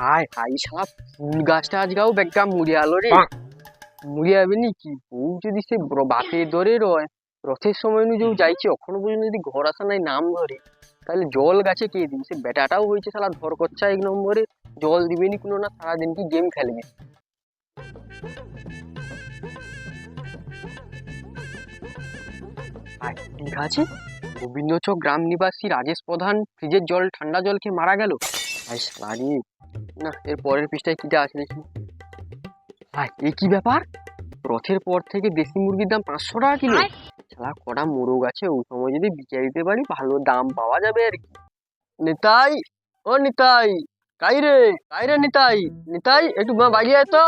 High high শালা ফুল গাছটা আজকাও বেগা মুড়িয়ালো রে। মুড়িয়াবে নি কি বউ যদি সে বাপে ধরে রয় রথের সময় নু যে যাইছে এখনো পর্যন্ত যদি ঘর আসা নাই নাম ধরে তাহলে জল গাছে কে দিবে? সে বেটাটাও হয়েছে শালা ধর করছা এক নম্বরে, জল দিবে নি কোনো না, সারাদিন কি গেম খেলবে। ঠিক আছে, গোবিন্দচক গ্রাম নিবাসী রাজেশ প্রধান ফ্রিজের জল ঠান্ডা জল খেয়ে মারা গেল। ভাই শালা রে, না এর পরের পৃষ্ঠায় কিটা আছে দেখি। ভাই এ কি ব্যাপার, রথের পর থেকে দেশি মুরগির দাম 500 টাকা কিলো। শালা কটা মোরগ আছে, ওই সময় যদি বিকে দিতে পারি ভালো দাম পাওয়া যাবে আর কি। নিতাই, ও নিতাই, কাইরে নিতাই, নিতাই একটু বাড়ি আয় তো।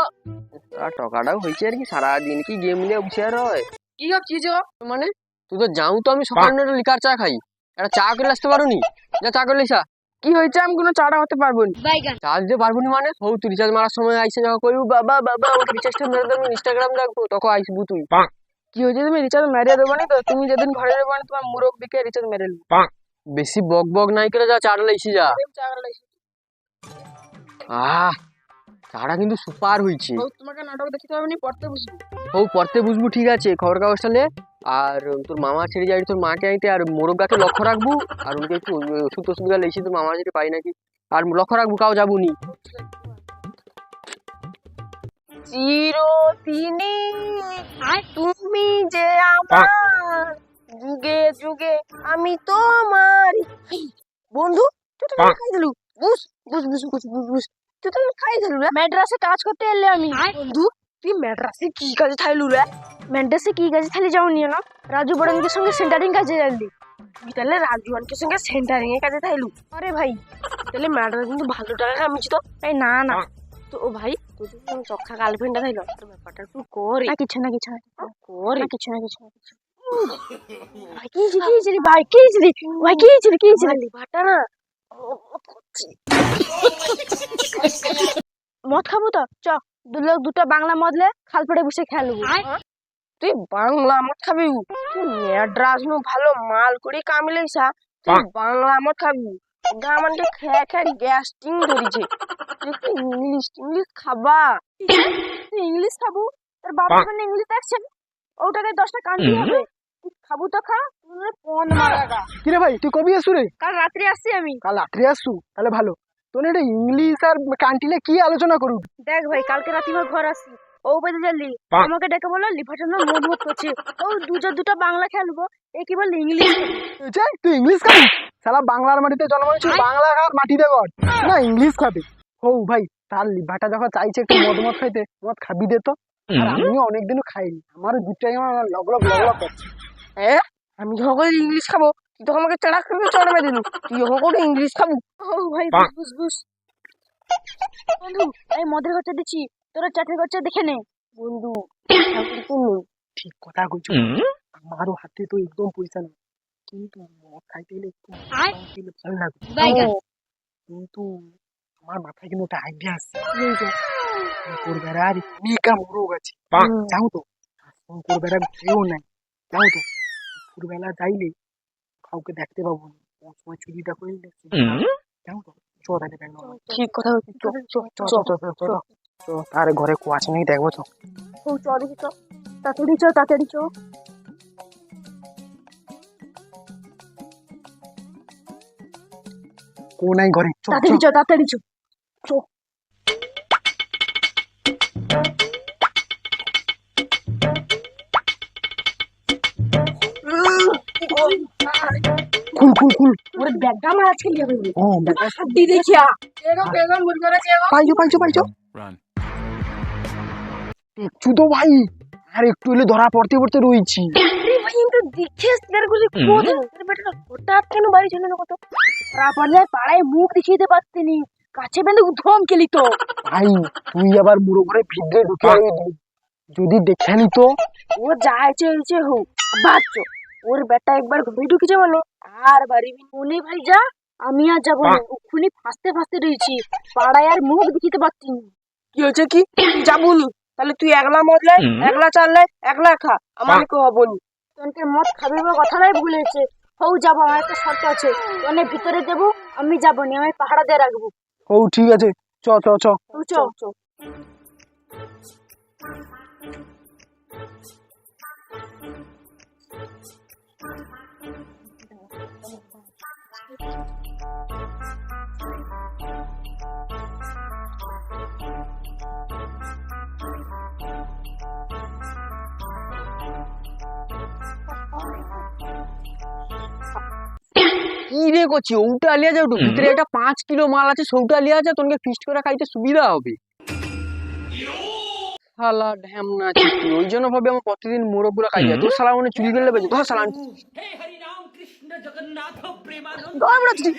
টাকাটাও হয়েছে আর কি, সারাদিন কি গেম নিয়ে বসে আর হয়। কি ভাবছিস? মানে তুই তো যাও তো, আমি সকাল নটা লিকার চা খাই, একটা চা করে আসতে পারো নি? যা চা করে লিসা। কি হয়েছে? আমি কোনো চাটা হতে পারবো না। চার্জ দিতে পারবো নি মানে? হৌ তুই রিচার্জ মারার সময় আইসে যখন কইবু বাবা বাবা আমাকে রিচার্জটা মেরে দেবো, ইনস্টাগ্রাম রাখবো, তখন আইসবু তুই। কি হয়েছে? তুমি রিচার্জ মেরে দেবো না তো? তুমি যেদিন ঘরে যাবো না তোমার মুরগ বিকে রিচার্জ মেরে নেবো। বেশি বক বক নাই করে যা চাটা লাইছি যা। আহ চাটা কিন্তু সুপার হয়েছে। তোমাকে নাটক দেখতে হবে না, পড়তে বসবো। হৌ পড়তে বুঝবো, ঠিক আছে, খবর কাগজটা লে। আর তোর মামা ছেড়ে যাই তোর মাকে আইতে, আর মোরগ গাছে লক্ষ্য রাখবো, আর উনকে একটু ওষুধ টষুধ লেছি তোর মামা যদি পাই নাকি, আর লক্ষ্য রাখবো কাউ যাবো নি। চিরদিনই তুমি যে আমার, যুগে যুগে আমি তোমার বন্ধু। তুই তো খাই দিলু, বুঝ বুঝ বুঝ বুঝ বুঝ বুঝ তুই তো খাই দিলু রে। ম্যাড্রাসে কাজ করতে এলে আমি। বন্ধু তুই ম্যাড্রাসে কি কাজে থাইলু রে? ম্যাড্রাসে কি কাজে থাইলে যাও নিয়ে না, রাজু বড়নকে সঙ্গে সেন্টারিং কাজে যাইলি। তুই তাহলে রাজু আনকে সঙ্গে সেন্টারিং এর কাজে থাইলু? আরে ভাই তাহলে ম্যাড্রাস কিন্তু ভালো টাকা কামিছি তো। এই না না তো ও ভাই তুই চক্কা গার্লফ্রেন্ডটা থাইলো, তোর ব্যাপারটা একটু কর। না কিছু না কিছু না কর, না কিছু না কিছু না কিছু। ভাই কি রে ভাই, কি রে ভাই, কি রে লিভারটা না মদ খাবো তো চ, দুটো বাংলা মদলে খাল পেটে বসে খেলবো। তুই বাংলা মদ খাবি? তুই ম্যাড্রাস নু ভালো মাল করে কামিলেইসা, তুই বাংলা মদ খাবি? আমাকে খেয়ে খেয়ে গ্যাস্ট্রিং ধরেছে। তুই ইংলিশ ইংলিশ খাবা? তুই ইংলিশ খাবো? তোর বাবা মানে ইংলিশ দেখছেন, ওটাকে 10টা কান্দি হবে। তুই খাবো তো খা, পন মারাগা। কিরে ভাই তুই কবি আসু রে? কাল রাত্রে আসছি আমি। কাল রাত্রে আসু? তাহলে ভালো। তোর এটা ইংলিশ আর ক্যান্টিনে কি আলোচনা করুক? দেখ ভাই কালকে রাতে আমার ঘর আসছি, ও বেঁধে জানলি আমাকে ডেকে বললো লিভারটা না মদ মদ করছে, ও দুটো বাংলা খেলবো, এ কি বললি ইংলিশ। তুই ইংলিশ খাবি? শালা বাংলার মাটিতে জন্ম নিয়েছিস, বাংলা খাওয়ার মাটিতে গড় না, ইংলিশ খাবি? হৌ ভাই তার লিভারটা যখন চাইছে একটু মদ মদ খাইতে, মদ খাবি দে তো। আর আমিও অনেকদিনও খাইনি, আমারও দুটাই আমার লগলগ লগলগ করছে। আমি যখন করে ইংলিশ খাবো তুই তখন আমাকে চাড়া করে চড়া মেরে দিলু, তুই যখন করে ইংলিশ খাবো। ও ভাই বুঝ বুঝ বন্ধু, এই মদের খরচা দিচ্ছি, তোরা চাটের খরচা দেখে নে। বন্ধু ঠিক কথা কইছো, আমারও হাতে তো একদম পয়সা নেই, কিন্তু মদ খাইতে গেলে একটু ভালো লাগবে। কিন্তু আমার মাথায় কিন্তু একটা আইডিয়া আছে। শঙ্কর বেড়ার মেকা মোরগ আছে, যাও তো। শঙ্কর বেড়ার কেউ নাই, যাও তো। দুপুরবেলা যাইলে কাউকে দেখতে পাবো না, ওই সময় চুরিটা করে নিচ্ছি। যাও তো, চো তাহলে ব্যাগ নাও। ঠিক কথা বলছিস, তার ঘরে কো আছে নাকি দেখবো তো। ও চ দেখি, চ তাড়াতাড়ি চ। কো নাই ঘরে, তাড়াতাড়ি চ। খুল ওরে ব্যাগটা আমার আজকে নিয়ে যাবে। ও ব্যাগটা হাড্ডি দেখিয়া এরকম মুরগি আছে। পাইছো একটু তো ভাই, আর একটু হলে ধরা পড়তে রয়েছি। আরে ভাই আমি তো দেখে স্টার গুলি কোদে তোর বেটা হঠাৎ কেন বাড়ি চলে না, কত ধরা পড়লে পাড়ায় মুখ দেখিয়ে পারতেনি, কাছে বেঁধে উঠম কেলি তো। ভাই তুই আবার বুড়ো ঘরে ভিড়ে ঢুকে যদি দেখে নিত। ও যা হয়েছে হোক বাচ্চো, ওর বেটা একবার ঘরে ঢুকেছে মানে আর বাড়ি বলে ভাই যা, আমি আর যাবো না, ওখানে ফাঁসতে রয়েছি, পাড়ায় আর মুখ দেখিতে পারতি। কি হয়েছে কি যাবো নি? তাহলে তুই একলা মদলে একলা চাললে একলা খা, আমার কেউ হবো নি। তোকে মদ খাবি বা কথা নাই ভুলেছে। হও যাবো, আমার একটা শর্ত আছে, তোনে ভিতরে দেবো, আমি যাবো নি, আমি পাহাড়া দিয়ে রাখবো। ও ঠিক আছে, চ চ চ চ চ কি রে করছি ওটা আলিয়া যাও ভিতরে একটা 5 কিলো মাল আছে সৌটা আলিয়া আছে তোকে ফিস্ট করে খাইতে সুবিধা হবে। শালা ঢ্যামনা চিত্তি ওই জন্য ভাবে আমার প্রতিদিন মোরগ গুলা খাই যায় তোর শালা মনে চুরি করলে বেজে ধর শালা দৌড়াচ্ছি